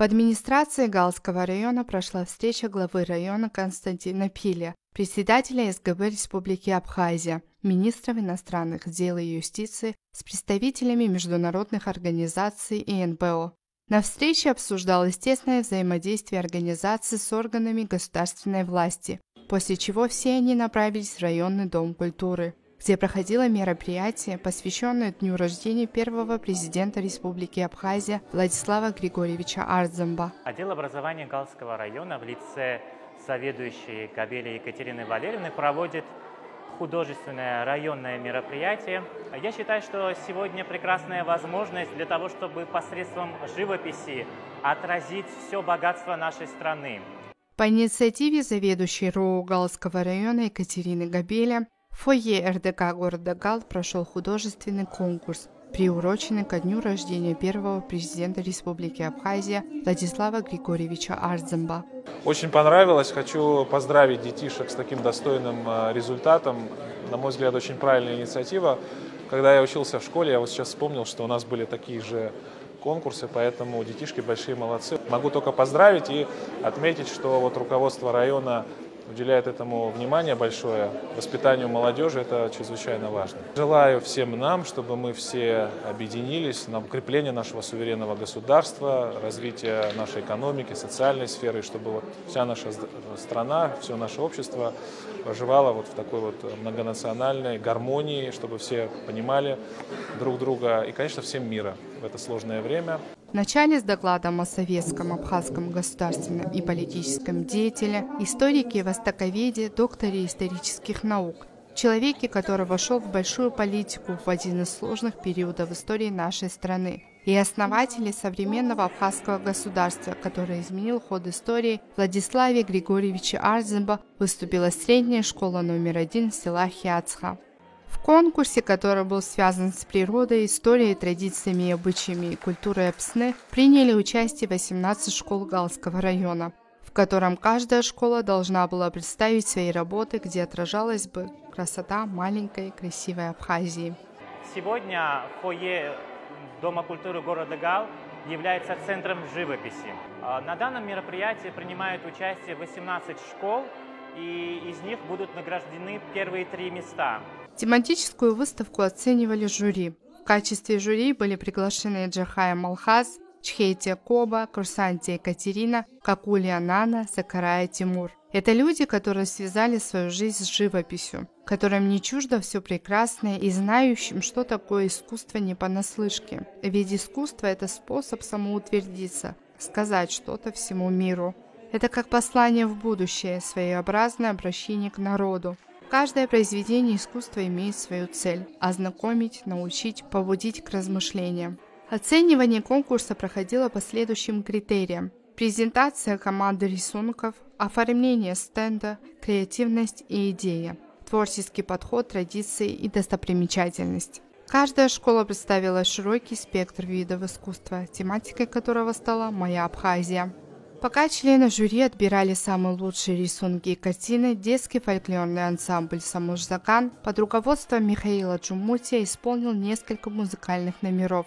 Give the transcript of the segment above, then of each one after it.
администрации Галского района прошла встреча главы района Константина Пиля, председателя СГБ Республики Абхазия, министров иностранных дел и юстиции с представителями международных организаций и НПО. На встрече обсуждалось тесное взаимодействие организаций с органами государственной власти, после чего все они направились в районный дом культуры, где проходило мероприятие, посвященное дню рождения первого президента Республики Абхазия Владислава Григорьевича Ардзамба. Отдел образования Галского района в лице заведующей Габели Екатерины Валерьевны проводит художественное районное мероприятие. Я считаю, что сегодня прекрасная возможность для того, чтобы посредством живописи отразить все богатство нашей страны. По инициативе заведующей РОУ Галского района Екатерины Габеля в фойе РДК города Гал прошел художественный конкурс, приуроченный ко дню рождения первого президента Республики Абхазия Владислава Григорьевича Ардзамба. Очень понравилось. Хочу поздравить детишек с таким достойным результатом. На мой взгляд, очень правильная инициатива. Когда я учился в школе, я вот сейчас вспомнил, что у нас были такие же конкурсы, поэтому детишки большие молодцы. Могу только поздравить и отметить, что вот руководство района уделяет этому внимание большое. Воспитанию молодежи это чрезвычайно важно. Желаю всем нам, чтобы мы все объединились на укрепление нашего суверенного государства, развитие нашей экономики, социальной сферы, чтобы вот вся наша страна, все наше общество проживало вот в такой вот многонациональной гармонии, чтобы все понимали друг друга и, конечно, всем мира в это сложное время. В начале с докладом о советском, абхазском государственном и политическом деятеле, историке и востоковеде, докторе исторических наук, человеке, который вошел в большую политику в один из сложных периодов истории нашей страны, и основателе современного абхазского государства, который изменил ход истории, Владиславе Григорьевиче Ардзамба, выступила средняя школа номер 1 села Хиацха. В конкурсе, который был связан с природой, историей, традициями, обычаями и культурой Апсны, приняли участие 18 школ Галского района, в котором каждая школа должна была представить свои работы, где отражалась бы красота маленькой красивой Абхазии. Сегодня фойе Дома культуры города Гал является центром живописи. На данном мероприятии принимают участие 18 школ, и из них будут награждены первые 3 места. Тематическую выставку оценивали жюри. В качестве жюри были приглашены Джахая Малхаз, Чхейтия Коба, Курсантия Екатерина, Какулия Нана, Закарая Тимур. Это люди, которые связали свою жизнь с живописью, которым не чуждо все прекрасное и знающим, что такое искусство не понаслышке. Ведь искусство – это способ самоутвердиться, сказать что-то всему миру. Это как послание в будущее, своеобразное обращение к народу. Каждое произведение искусства имеет свою цель – ознакомить, научить, побудить к размышлениям. Оценивание конкурса проходило по следующим критериям: презентация команды рисунков, оформление стенда, креативность и идея, творческий подход, традиции и достопримечательность. Каждая школа представила широкий спектр видов искусства, тематикой которого стала «Моя Абхазия». Пока члены жюри отбирали самые лучшие рисунки и картины, детский фольклорный ансамбль «Самужзакан» под руководством Михаила Джумутия исполнил несколько музыкальных номеров.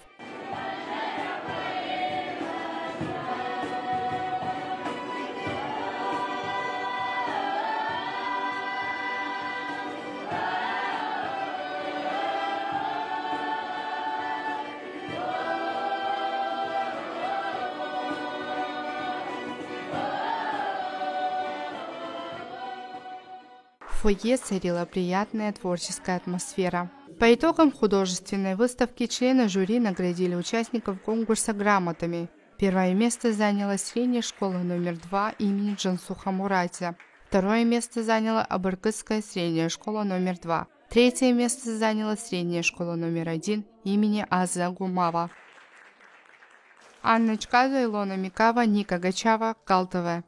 В фойе царила приятная творческая атмосфера. По итогам художественной выставки члены жюри наградили участников конкурса грамотами. Первое место заняла средняя школа номер 2 имени Джансуха Муратия. Второе место заняла Абыркытская средняя школа номер 2. Третье место заняла средняя школа номер 1 имени Аза Гумава. Анна Чказа, Илона Микава, Ника Гачава, Гал ТВ.